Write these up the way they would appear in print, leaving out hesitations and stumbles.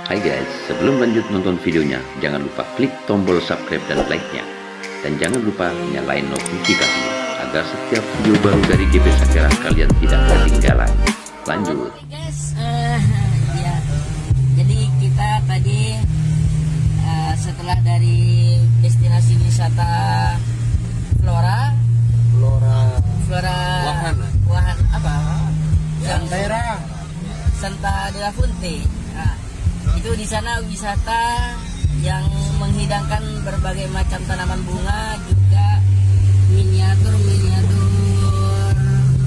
Hai guys, sebelum lanjut nonton videonya, jangan lupa klik tombol subscribe dan like-nya. Dan jangan lupa nyalain notifikasinya, agar setiap video baru dari GP Sakera kalian tidak ketinggalan. Lanjut. Oke guys, ya. Jadi kita tadi setelah dari destinasi wisata Flora Wahana apa? daerah Santa de la Fonte. Nah, itu di sana wisata yang menghidangkan berbagai macam tanaman bunga, juga miniatur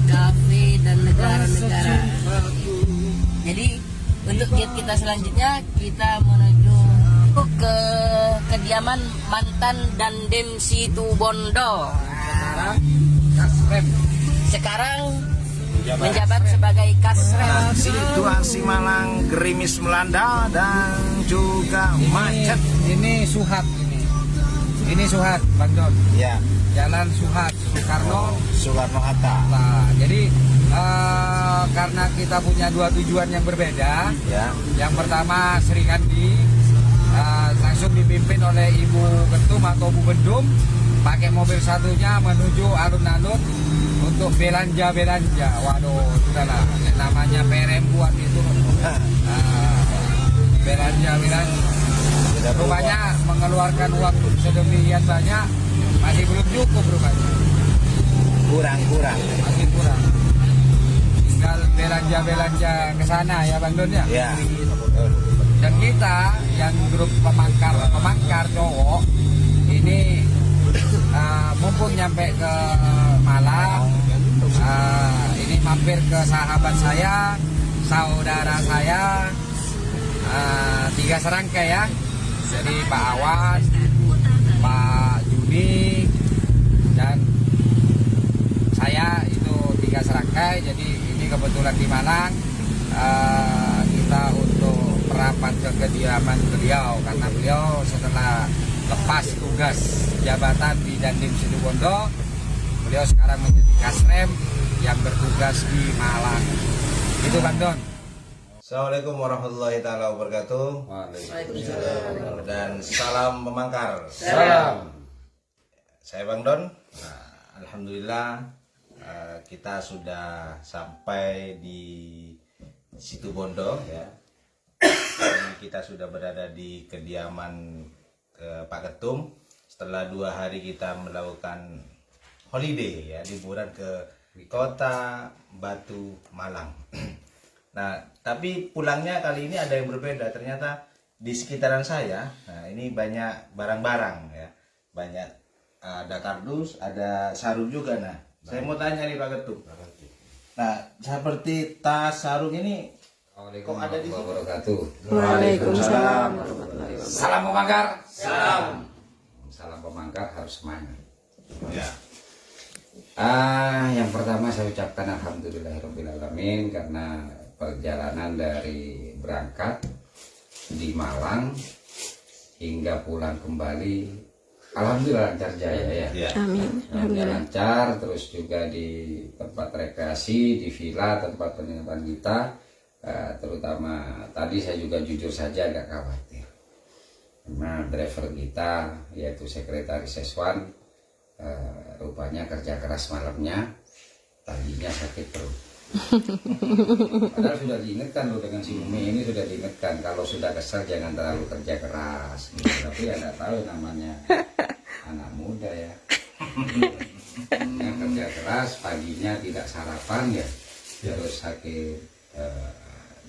kafe dan negara-negara. Jadi untuk guide kita selanjutnya kita menuju ke kediaman mantan Dandem Situbondo. Sekarang menjabat sebagai Kasrem. Situasi Malang gerimis melanda dan juga macet. Ini Suhat ini Suhat Bang Don. Ya, Jalan Suhat Soekarno Hatta. Nah, jadi karena kita punya dua tujuan yang berbeda. Ya, Yang pertama Serikandi, langsung dipimpin oleh Ibu Ketum atau Bu Bendum, pakai mobil satunya menuju alun-alun untuk belanja. Waduh, sudahlah, namanya PRM buat itu. Belanja. Rupanya mengeluarkan uang sedemikian banyak masih belum cukup rupanya. kurang. Masih kurang. Tinggal belanja ke sana ya Bang Don ya. Ya, Dan kita yang grup pemangkar cowok ini mumpung nyampe ke Malang, ini mampir ke sahabat saya, saudara saya, 3 serangkai ya. Jadi Pak Awan, Pak Juni, dan saya itu 3 serangkai. Jadi ini kebetulan di Malang, kita untuk merapat ke kediaman beliau karena beliau setelah lepas tugas jabatan di Dandim Situbondo, beliau sekarang menjadi Kasrem yang bertugas di Malang. Itu Bang Don. Assalamualaikum warahmatullahi taala wabarakatuh. Dan salam pemangkar. Salam. Saya Bang Don. Alhamdulillah kita sudah sampai di Situbondo ya. Kita sudah berada di kediaman Pak Ketum. Setelah 2 hari kita melakukan holiday ya, liburan ke kota Batu Malang. Nah, tapi pulangnya kali ini ada yang berbeda. Ternyata di sekitaran saya, nah ini banyak barang-barang ya, banyak ada kardus, ada sarung juga. Nah, saya mau tanya nih Pak Ketum. Nah, seperti tas sarung ini kok ada di sini? Waalaikumsalam. Salam pemangkar. Salam pemangkar harus semangat. Ya. Yang pertama saya ucapkan alhamdulillahirobbilalamin karena perjalanan dari berangkat di Malang hingga pulang kembali alhamdulillah lancar jaya ya. Amin. Alhamdulillah lancar, terus juga di tempat rekreasi, di villa tempat penginapan kita, terutama tadi saya juga jujur saja agak khawatir karena driver kita yaitu sekretaris Seswan rupanya kerja keras malamnya, paginya sakit perut. Padahal sudah diingatkan loh dengan si Umi ini, sudah diingatkan kalau sudah kesal jangan terlalu kerja keras gitu. Tapi ya nggak tahu namanya anak muda ya. Yang kerja keras paginya tidak sarapan ya, terus sakit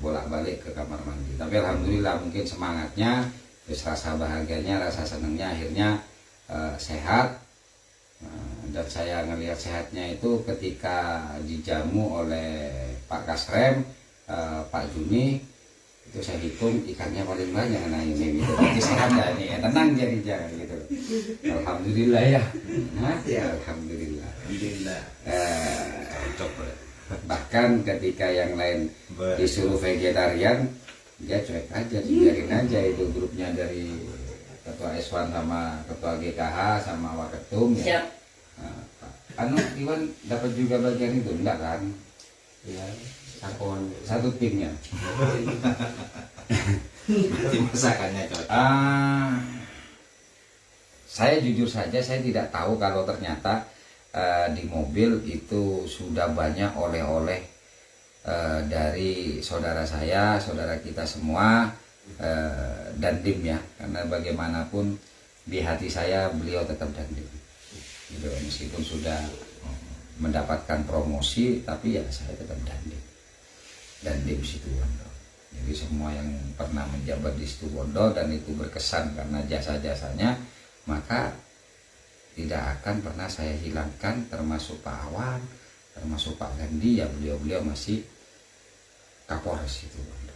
bolak-balik ke kamar mandi. Tapi alhamdulillah mungkin semangatnya, terus rasa bahagianya, rasa senangnya akhirnya sehat. Dan saya ngelihat sehatnya itu ketika dijamu oleh Pak Kasrem, Pak Juni, itu saya hitung ikannya paling banyak. Nah ini gitu, berarti sehat ya ini, tenang jadi jangan gitu. Alhamdulillah ya. Ya alhamdulillah. Bahkan ketika yang lain disuruh vegetarian, dia cuek aja, biarin aja. Itu grupnya dari Ketua Eswan sama Ketua GKH sama Waketum ya. Iwan dapat juga bagian itu enggak kan? Ya, satu timnya. Berarti masakannya cocok. Saya jujur saja saya tidak tahu kalau ternyata di mobil itu sudah banyak oleh-oleh dari saudara saya, saudara kita semua, Dandim ya, karena bagaimanapun di hati saya beliau tetap Dandim gitu, meskipun sudah mendapatkan promosi tapi ya saya tetap Dandim Situbondo. Jadi semua yang pernah menjabat di Situbondo dan itu berkesan karena jasa-jasanya, maka tidak akan pernah saya hilangkan, termasuk Pak Awan, termasuk Pak Gandhi, ya beliau masih Kapolres Situbondo.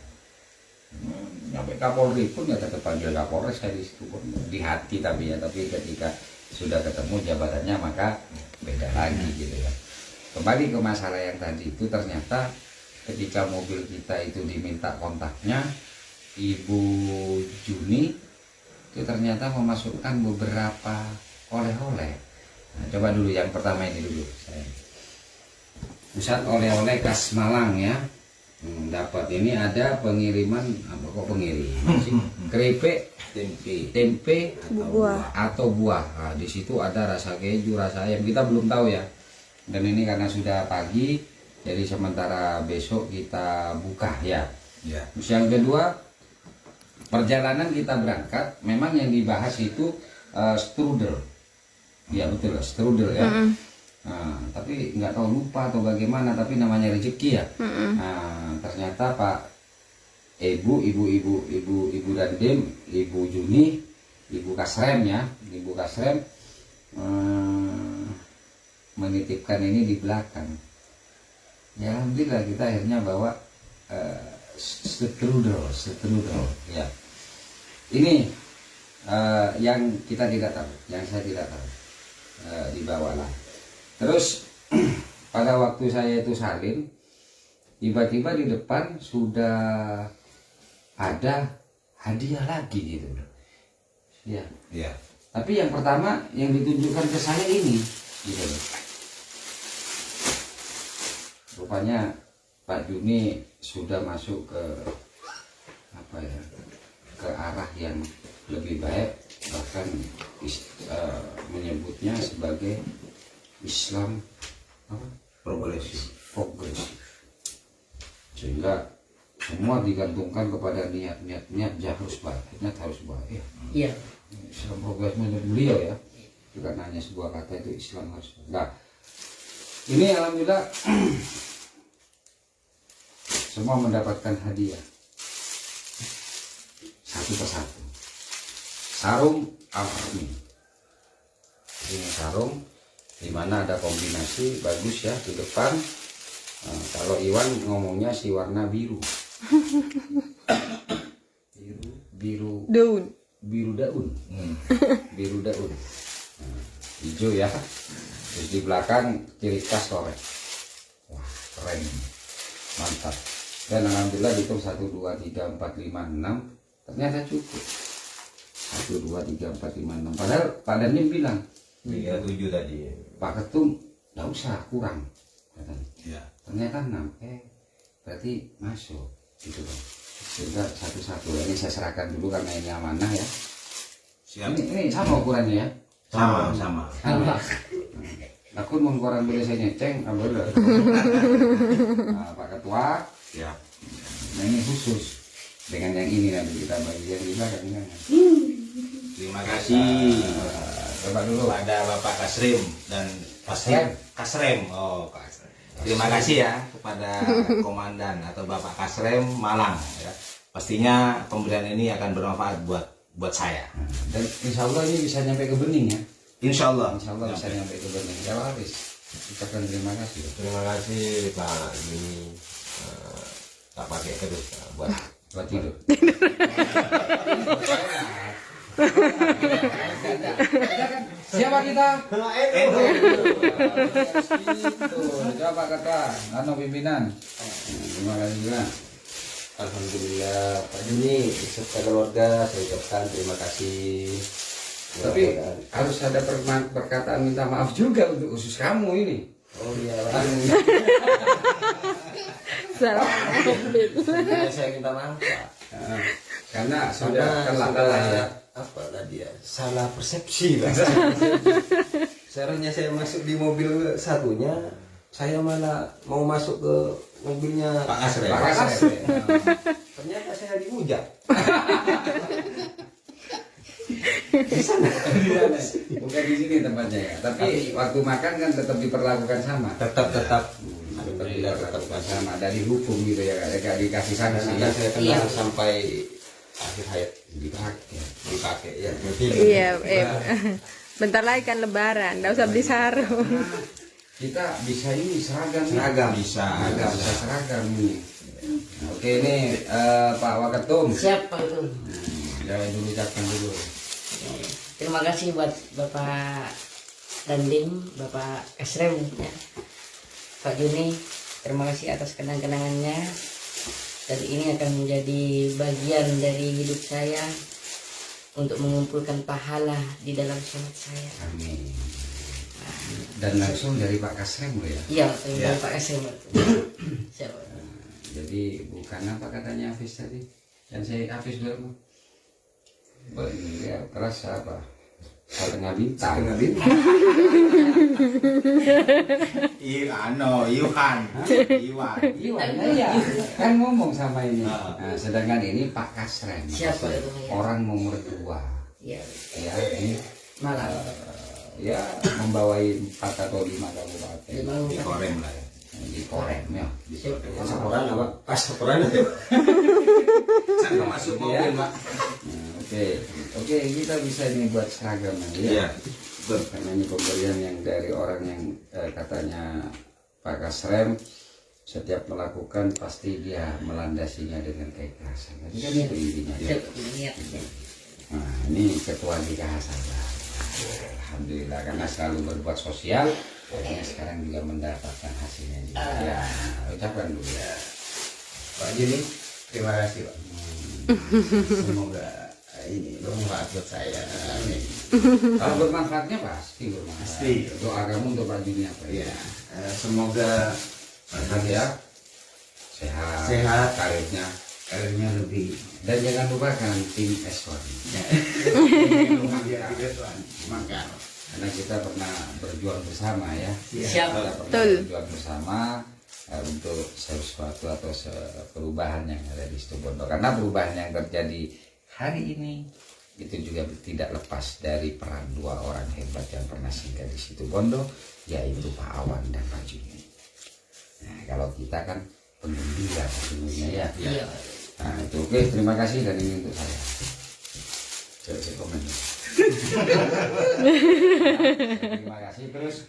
Sampai Kapolri pun ya tetap panggil Kapolres saya di Situbondo, di hati tapi ya, tapi ketika sudah ketemu jabatannya maka beda lagi gitu ya. Kembali ke masalah yang tadi itu, ternyata ketika mobil kita itu diminta kontaknya, Ibu Juni itu ternyata memasukkan beberapa oleh-oleh. Nah, coba dulu yang pertama ini dulu saya. Pusat oleh-oleh khas Malang ya. Dapat ini ada pengiriman, apa kok pengiriman sih? Keripik, tempe atau buah. Nah, di situ ada rasa keju, rasa ayam. Kita belum tahu ya. Dan ini karena sudah pagi, jadi sementara besok kita buka ya. Ya. Terus yang kedua, perjalanan kita berangkat, memang yang dibahas itu strudel. Ya betul, strudel ya. Nah, tapi nggak tahu lupa atau bagaimana, tapi namanya rezeki ya. Nah, ternyata Pak Ibu Dandim, Ibu Juni, Ibu Kasrem ya, Ibu Kasrem menitipkan ini di belakang. Ya alhamdulillah kita akhirnya bawa strudel ya. Ini yang kita tidak tahu, yang saya tidak tahu, dibawalah. Terus pada waktu saya itu salin, tiba-tiba di depan sudah ada hadiah lagi gitu. Ya. Ya. Tapi yang pertama yang ditunjukkan ke saya ini, gitu. Rupanya Pak Juni sudah masuk ke apa ya, ke arah yang lebih baik, bahkan menyebutnya sebagai Islam Progresif. Sehingga semua digantungkan kepada niat harus baik, harus baik. Iya. Islam progresif menurut beliau ya, bukan hanya sebuah kata, itu Islam harus baik. Nah, ini alhamdulillah semua mendapatkan hadiah satu persatu. Sarung Al-Armi, ini sarung dimana ada kombinasi bagus ya di depan. Nah, kalau Iwan ngomongnya si warna biru. biru daun. Biru daun. Nah, hijau ya. Terus di belakang ciri khas korek. Wah, keren. Mantap. Dan alhamdulillah hitung 1 2 3 4 5 6 ternyata cukup. 1 2 3 4 5 6. Padahal Pak Dandim bilang 37 tadi. Pak Ketum nggak usah, kurang katanya. Ya. Ternyata 6, berarti masuk gitu loh. Sehingga satu-satu ini saya serahkan dulu karena ini amanah ya. Siap. Ini sama ukurannya ya. Sama. Aku mau koran boleh saya nyeceng, boleh. Nah, Pak Ketua, Ya. nah ini khusus dengan yang ini nanti kita bagi yang di belakang. Terima kasih Coba dulu. pada Bapak Kasrem dan Kasrem. Oh, Kasrem. Terima kasih ya kepada Komandan atau Bapak Kasrem Malang ya. Pastinya pemberian ini akan bermanfaat buat saya. Dan insya Allah ini bisa nyampe ke bening ya. Insya Allah Insya Allah bisa nyampe ke bening. Ya habis. Ucapkan terima kasih. Terima kasih Pak ini tak pakai terus buat tidur. Siapa kita? Coba kata, anu pimpinan. Terima kasih juga. Alhamdulillah Pak Juni beserta keluarga saya ucapkan terima kasih. Tapi harus ada perkataan minta maaf juga untuk khusus kamu ini. Oh iya Salah. saya minta maaf Pak. Karena sudah kalah ya. Apa tadi ya? Salah persepsi lah. Seharusnya saya masuk di mobil satunya, saya malah mau masuk ke mobilnya Pak Asrem. Pak Asrem. Ternyata saya dihujat. Bukan di sini tempatnya ya. Tapi waktu makan kan tetap diperlakukan sama. Tetap Diperlakukan sama dari hukum gitu ya, gak dikasih sanksi. Karena saya Iya. kenal sampai akhir hayat dipakai ya. Iya, bentar lagi kan lebaran, nggak usah beli sarung. Kita bisa ini seragam nih. Seragam. Bisa. Bisa seragam ini. Nah, oke ini Pak Waketum. Siapa itu? Jangan dulu ucapkan dulu. Terima kasih buat Bapak Dandim, Bapak Esrem, ya. Pak Juni. Terima kasih atas kenang-kenangannya. Dan ini akan menjadi bagian dari hidup saya untuk mengumpulkan pahala di dalam sholat saya. Amin. Dan langsung dari Pak Kasrem loh ya. Iya, dari Pak Esrem. Siapa? Jadi bukan apa katanya Hafiz tadi? Yang saya Hafiz dulu. Ini ya keras apa? Setengah bintang. Iwan. Iwan ya. Kan ngomong sama ini. Nah, sedangkan ini Pak Kasrem. Siapa itu? Orang nomor 2. Iya, Ya, ini malam. ya membawai 4 atau 5 kabupaten. Di Korem lah ya. Di Korem ya. Pasaporan apa? Pasaporan. Saya masuk mobil, Pak. Oke, kita bisa ini buat seragam Iya. ya. Karena ini pemberian yang dari orang yang katanya Pak Kasrem setiap melakukan pasti dia melandasinya dengan keikhlasan. Jadi kan itu intinya. Ya. Lihat. Nah, ini ketua GKH saya. Alhamdulillah karena selalu berbuat sosial, akhirnya sekarang juga mendapatkan hasilnya juga. Ya, ucapkan dulu ya. Pak Juni, terima kasih Pak. Semoga ini bermanfaat buat saya. Amin. Kalau bermanfaatnya pasti bermanfaat. Pasti. Doa kamu untuk Pak Juni apa Ya, semoga sehat ya, sehat, Sehat. karirnya lebih. Dan jangan lupakan tim S1. Maka karena kita pernah berjuang bersama ya. Siap. Kita pernah Betul. berjuang bersama untuk sesuatu atau perubahan yang ada di Situbondo. Karena perubahan yang terjadi hari ini itu juga tidak lepas dari peran 2 orang hebat yang pernah singgah di Situbondo, yaitu Pak Awan dan Pak Juni. Nah, kalau kita kan penggembira sesungguhnya ya. Iya. Nah itu oke, terima kasih dan ini untuk saya. Saya komen. Terima kasih terus.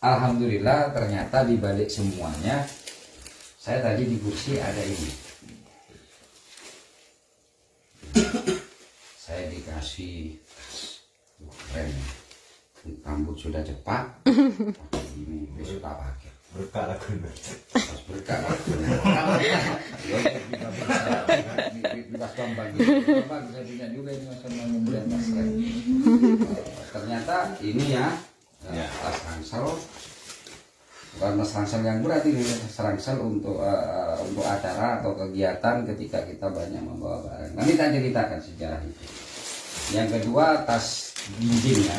Alhamdulillah ternyata di balik semuanya saya tadi di kursi ada ini. Saya dikasih tas. Keren. Rambut sudah cepat. Ini besok tak pakai. Berkah lagu. Pas berkah bebas gampang saya punya juga ini sama pembelian tas keren. Ternyata ini ya tas ransel, bukan tas ransel yang berat ini, tas ransel untuk acara atau kegiatan ketika kita banyak membawa barang. Nanti tak ceritakan sejarah itu. Yang kedua tas dinding ya,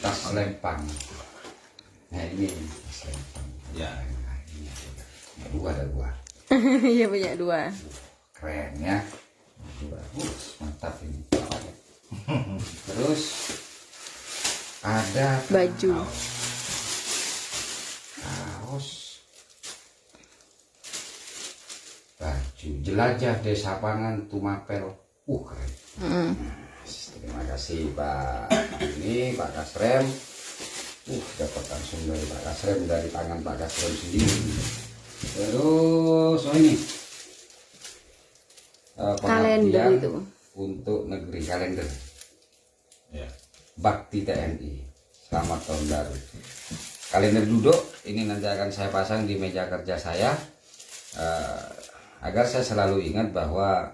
tas lempang. Nah ini tas lempang. Ya. Ini ada dua. Iya punya 2. Keren ya. Bagus, mantap ini. Terus ada Baju. kaos, baju jelajah Desa Pangan Tumapel. Keren. Terima kasih Pak ini Pak Kasrem. Dapat langsung dari Pak Kasrem, dari tangan Pak Kasrem sendiri. Terus ini Kalender pengabdian itu. untuk negeri, kalender Ya. Bakti TNI. Selamat tahun baru. Kalender duduk ini nanti akan saya pasang di meja kerja saya agar saya selalu ingat bahwa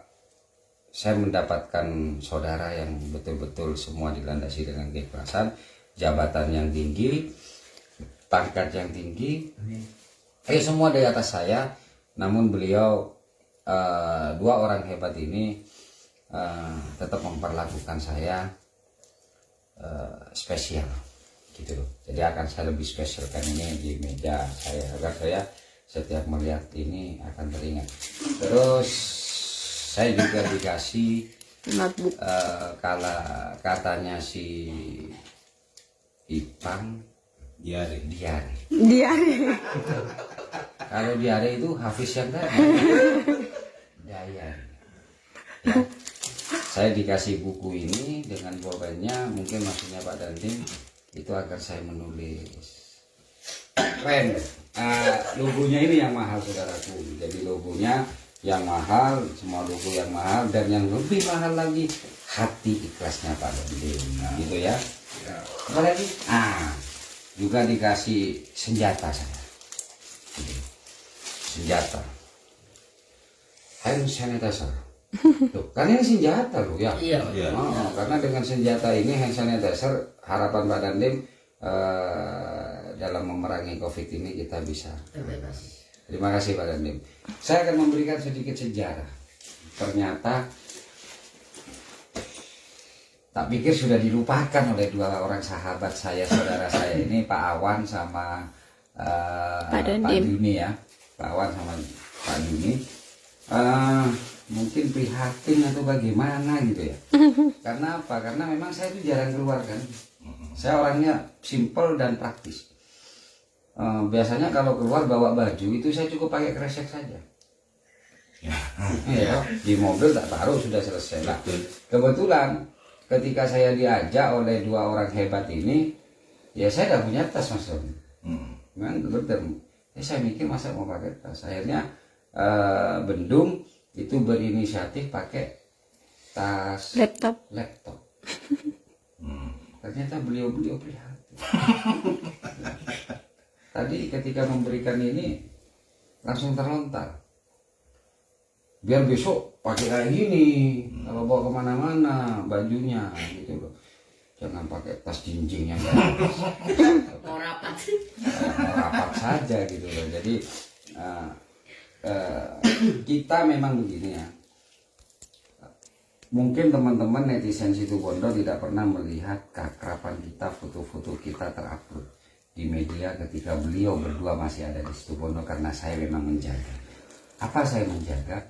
saya mendapatkan saudara yang betul-betul semua dilandasi dengan keikhlasan, jabatan yang tinggi, pangkat yang tinggi, semua di atas saya, namun beliau dua orang hebat ini tetap memperlakukan saya spesial gitu loh. Jadi akan saya lebih spesialkan ini di meja saya agar saya setiap melihat ini akan teringat. Terus saya juga dikasih Notebook. katanya si Ipang diare. Diare. Kalau diare itu Hafiz yang kan diare. Ya. Saya dikasih buku ini dengan bolpennya, mungkin maksudnya Pak Dandim itu agar saya menulis. Keren. Logonya ini yang mahal saudaraku. Jadi logonya yang mahal, semua logo yang mahal, dan yang lebih mahal lagi hati ikhlasnya Pak Dandim. Gitu ya. Apa lagi? Juga dikasih senjata saya. Senjata. Hand sanitizer. Loh, karena ini senjata loh ya. Iya. Karena dengan senjata ini hand sanitizer, harapan Pak Dandim dalam memerangi COVID ini kita bisa. Terbebas. Terima kasih Pak Dandim. Saya akan memberikan sedikit sejarah. Ternyata tak pikir sudah dilupakan oleh dua orang sahabat saya, saudara saya ini, Pak Awan sama Pak Duni ya. Pak Awan sama Pak Duni. Mungkin prihatin atau bagaimana gitu ya. Karena apa? Karena memang saya itu jarang keluar kan. Saya orangnya simple dan praktis. Biasanya kalau keluar bawa baju itu saya cukup pakai kresek saja. Ya, di mobil tak taruh sudah selesai. Nah, kebetulan ketika saya diajak oleh dua orang hebat ini, ya saya tidak punya tas Mas Doni. Memang saya mikir masa mau pakai tas. Akhirnya Bendung itu berinisiatif pakai tas Laptop. Ternyata beliau prihatin. Tadi ketika memberikan ini langsung terlontar. Biar besok pakai kayak gini kalau bawa kemana-mana bajunya gitu loh. Jangan pakai tas jinjing yang Mau rapat. rapat saja gitu loh. Jadi kita memang begini ya. Mungkin teman-teman netizen Situbondo tidak pernah melihat keakraban kita, foto-foto kita terupload di media ketika beliau berdua masih ada di Situbondo, karena saya memang menjaga. Apa saya menjaga?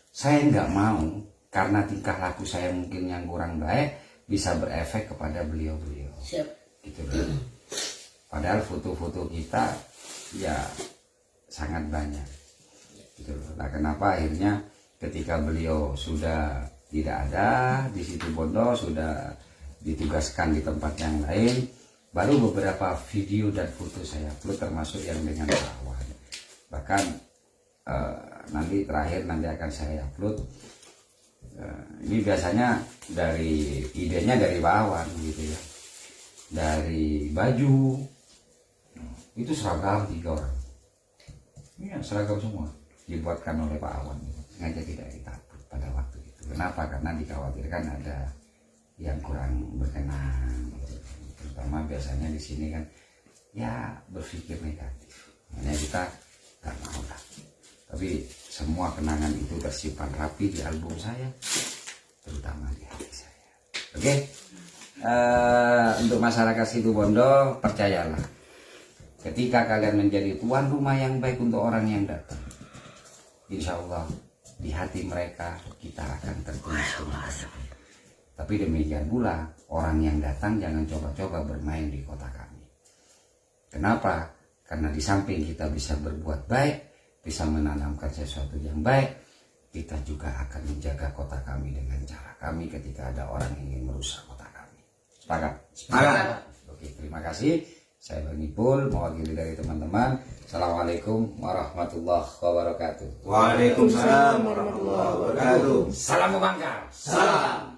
Saya nggak mau karena tingkah laku saya mungkin yang kurang baik bisa berefek kepada beliau-beliau. Siap. Gitu loh. Padahal foto-foto kita ya sangat banyak. Gitu loh. Nah, kenapa akhirnya ketika beliau sudah tidak ada di Situbondo, sudah ditugaskan di tempat yang lain, baru beberapa video dan foto saya upload, termasuk yang dengan Pak Awan. Bahkan nanti terakhir akan saya upload. Ini biasanya dari idenya dari Pak Awan gitu ya. Dari baju itu seragam 3 orang. Iya, seragam semua dibuatkan oleh Pak Awan. Sengaja tidak kita upload pada waktu itu. Kenapa? Karena dikhawatirkan ada yang kurang berkenan. Terutama biasanya di sini kan ya berpikir negatif. Makanya kita nggak mau lah. Tapi semua kenangan itu tersimpan rapi di album saya, terutama di hati saya. Oke, untuk masyarakat Situbondo, percayalah, ketika kalian menjadi tuan rumah yang baik untuk orang yang datang, insya Allah di hati mereka kita akan tertulis. Tapi demikian pula orang yang datang jangan coba-coba bermain di kota kami. Kenapa? Karena di samping kita bisa berbuat baik, bisa menanamkan sesuatu yang baik, kita juga akan menjaga kota kami dengan cara kami ketika ada orang yang ingin merusak kota kami. Sepakat? Sepakat. Oke, terima kasih. Saya Bang Ipul, mewakili dari teman-teman. Assalamualaikum warahmatullahi wabarakatuh. Waalaikumsalam warahmatullahi wabarakatuh. Salam membangkang. Salam.